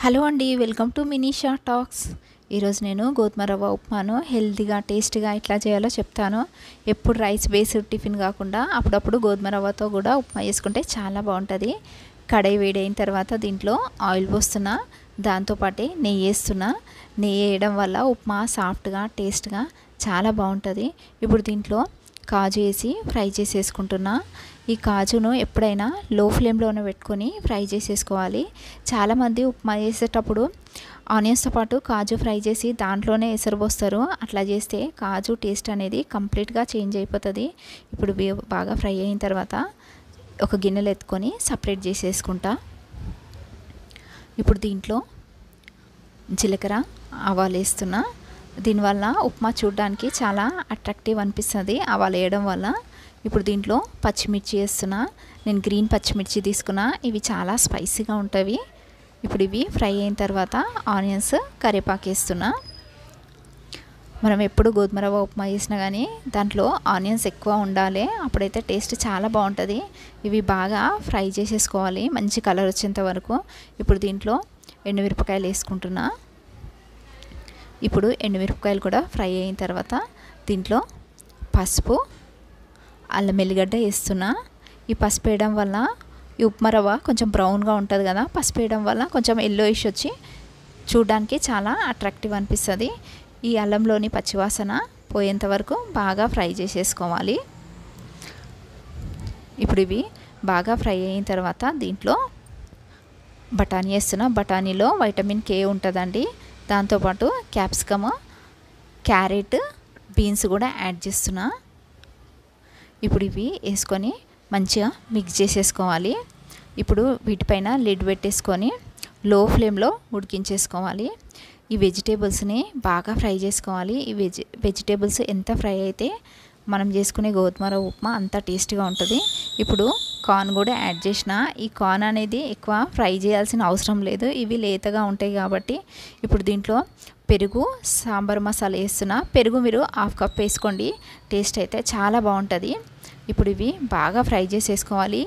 Hello అండి, welcome to మినీషా talks. ఈరోజు నేను గోధుమ రవ్వ ఉప్మాను హెల్తీగా టేస్టీగా ఎట్లా చేయాలో చెప్తాను. ఎప్పుడు రైస్ బేస్డ్ టిఫిన్ కాకుండా అప్పుడప్పుడు గోధుమ రవ్వతో కూడా ఉప్మా చేసుకుంటే చాలా బాగుంటుంది. కడాయి వేడైన తర్వాత దీంట్లో ఆయిల్ పోస్తున్నా, దాంతోపాటే నెయ్యి వేస్తున్నా. నెయ్యి వేయడం వల్ల ఉప్మా సాఫ్ట్గా టేస్ట్గా చాలా బాగుంటుంది. ఇప్పుడు దీంట్లో కాజు వేసి ఫ్రై చేసేసుకుంటున్నా. ఈ కాజును ఎప్పుడైనా లో ఫ్లేమ్లోనే పెట్టుకొని ఫ్రై చేసేసుకోవాలి. చాలామంది ఉప్మా చేసేటప్పుడు ఆనియన్స్తో పాటు కాజు ఫ్రై చేసి దాంట్లోనే ఎసరు పోస్తారు. అట్లా చేస్తే కాజు టేస్ట్ అనేది కంప్లీట్గా చేంజ్ అయిపోతుంది. ఇప్పుడు బాగా ఫ్రై అయిన తర్వాత ఒక గిన్నెలో ఎత్తుకొని సపరేట్ చేసేసుకుంటా. ఇప్పుడు దీంట్లో జీలకర్ర ఆవాలు వేస్తున్నా. దీనివల్ల ఉప్మా చూడడానికి చాలా అట్రాక్టివ్ అనిపిస్తుంది ఆవాలు వేయడం వల్ల. ఇప్పుడు దీంట్లో పచ్చిమిర్చి వేస్తున్నా. నేను గ్రీన్ పచ్చిమిర్చి తీసుకున్నా, ఇవి చాలా స్పైసీగా ఉంటాయి. ఇప్పుడు ఇవి ఫ్రై అయిన తర్వాత ఆనియన్స్, కరివేపాకు వేస్తున్నా. మనం ఎప్పుడు గోధుమ రవ్వ ఉప్మా చేసినా కానీ దాంట్లో ఆనియన్స్ ఎక్కువ ఉండాలి, అప్పుడైతే టేస్ట్ చాలా బాగుంటుంది. ఇవి బాగా ఫ్రై చేసేసుకోవాలి మంచి కలర్ వచ్చేంత వరకు. ఇప్పుడు దీంట్లో ఎండుమిరపకాయలు వేసుకుంటున్నా. ఇప్పుడు ఎండుమిరపకాయలు కూడా ఫ్రై అయిన తర్వాత దీంట్లో పసుపు, అల్లం వెల్లిగడ్డ వేస్తున్నా. ఈ పసుపు వేయడం వల్ల ఈ ఉప్మా రవ్వ కొంచెం బ్రౌన్గా ఉంటుంది కదా, పసుపు వేయడం వల్ల కొంచెం ఎల్లోయిష్ వచ్చి చూడడానికి చాలా అట్రాక్టివ్ అనిపిస్తుంది. ఈ అల్లంలోని పచ్చివాసన పోయేంత వరకు బాగా ఫ్రై చేసేసుకోవాలి. ఇప్పుడు ఇవి బాగా ఫ్రై అయిన తర్వాత దీంట్లో బఠానీ వేస్తున్నా. బఠానీలో వైటమిన్ కే ఉంటుందండి. దాంతోపాటు క్యాప్సికమ్, క్యారెట్, బీన్స్ కూడా యాడ్ చేస్తున్నా. ఇప్పుడు ఇవి వేసుకొని మంచిగా మిక్స్ చేసేసుకోవాలి. ఇప్పుడు వీటిపైన లిడ్ పెట్టేసుకొని లో ఫ్లేమ్లో ఉడికించేసుకోవాలి. ఈ వెజిటేబుల్స్ని బాగా ఫ్రై చేసుకోవాలి. ఈ వెజిటేబుల్స్ ఎంత ఫ్రై అయితే మనం చేసుకునే గోధుమ రవ్వ ఉప్మా అంత టేస్టీగా ఉంటుంది. ఇప్పుడు కార్న్ కూడా యాడ్ చేసిన. ఈ కార్న్ అనేది ఎక్కువ ఫ్రై చేయాల్సిన అవసరం లేదు, ఇవి లేతగా ఉంటాయి కాబట్టి. ఇప్పుడు దీంట్లో పెరుగు, సాంబార్ మసాలా వేస్తున్నా. పెరుగు మీరు హాఫ్ కప్ వేసుకోండి, టేస్ట్ అయితే చాలా బాగుంటుంది. ఇప్పుడు ఇవి బాగా ఫ్రై చేసేసుకోవాలి.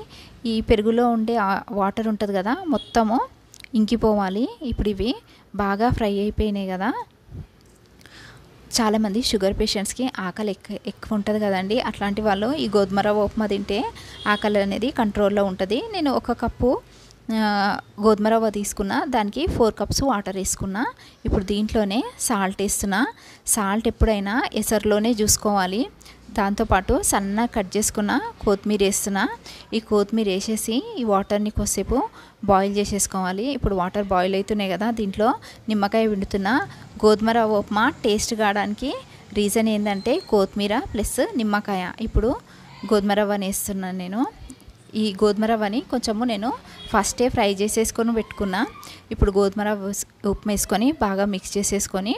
ఈ పెరుగులో ఉండే వాటర్ ఉంటుంది కదా, మొత్తము ఇంకిపోవాలి. ఇప్పుడు ఇవి బాగా ఫ్రై అయిపోయినాయి కదా. చాలామంది షుగర్ పేషెంట్స్కి ఆకలి ఎక్కువ ఉంటుంది కదండి, అట్లాంటి వాళ్ళు ఈ గోధుమ రవ్వ ఉప్మా తింటే ఆకలి అనేది కంట్రోల్లో ఉంటుంది. నేను ఒక కప్పు గోధుమ రవ్వ తీసుకున్నా, దానికి 4 కప్స్ వాటర్ వేసుకున్నా. ఇప్పుడు దీంట్లోనే సాల్ట్ వేస్తున్నా. సాల్ట్ ఎప్పుడైనా ఎసరులోనే చూసుకోవాలి. దాంతోపాటు సన్నగా కట్ చేసుకున్న కొత్తిమీర వేస్తున్నా. ఈ కొత్తిమీర వేసేసి ఈ వాటర్ని కొద్దిసేపు బాయిల్ చేసేసుకోవాలి. ఇప్పుడు వాటర్ బాయిల్ అవుతున్నాయి కదా, దీంట్లో నిమ్మకాయ పిండుతున్నా. గోధుమ రవ్వ ఉప్మా టేస్ట్ కావడానికి రీజన్ ఏంటంటే కొత్తిమీర ప్లస్ నిమ్మకాయ. ఇప్పుడు గోధుమ రవ్వని వేస్తున్నాను నేను. ఈ గోధుమ రవ్వని కొంచెము నేను ఫస్టే ఫ్రై చేసేసుకొని పెట్టుకున్నా. ఇప్పుడు గోధుమ రవ్వ ఉప్మా వేసుకొని బాగా మిక్స్ చేసేసుకొని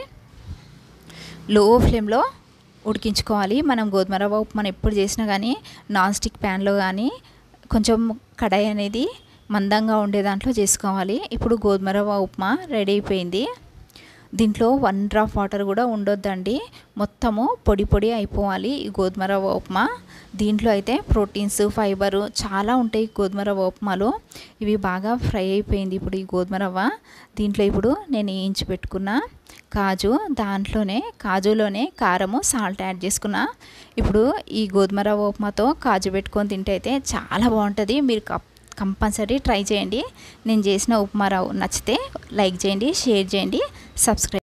లో ఫ్లేమ్లో ఉడికించుకోవాలి. మనం గోధుమ రవ్వ ఉప్మాను ఎప్పుడు చేసినా కానీ నాన్ స్టిక్ ప్యాన్లో కానీ కొంచెం కడాయి అనేది మందంగా ఉండే దాంట్లో చేసుకోవాలి. ఇప్పుడు గోధుమ రవ్వ ఉప్మా రెడీ అయిపోయింది. దీంట్లో 1 డ్రాప్ వాటర్ కూడా ఉండొద్దండి, మొత్తము పొడి పొడి అయిపోవాలి ఈ గోధుమ రవ్వ ఉప్మా. దీంట్లో అయితే ప్రోటీన్స్, ఫైబరు చాలా ఉంటాయి గోధుమ రవ్వ ఉప్మాలో. ఇవి బాగా ఫ్రై అయిపోయింది ఇప్పుడు ఈ గోధుమ రవ్వ. దీంట్లో ఇప్పుడు నేను వేయించి పెట్టుకున్న కాజు, కాజులోనే కారము, సాల్ట్ యాడ్ చేసుకున్నా. ఇప్పుడు ఈ గోధుమ రవ్వ ఉప్మాతో కాజు పెట్టుకొని తింటే అయితే చాలా బాగుంటుంది. మీరు కంపల్సరీ ట్రై చేయండి. నేను చేసిన ఉప్మా రవ్వ నచ్చితే లైక్ చేయండి, షేర్ చేయండి, సబ్స్క్రైబ్.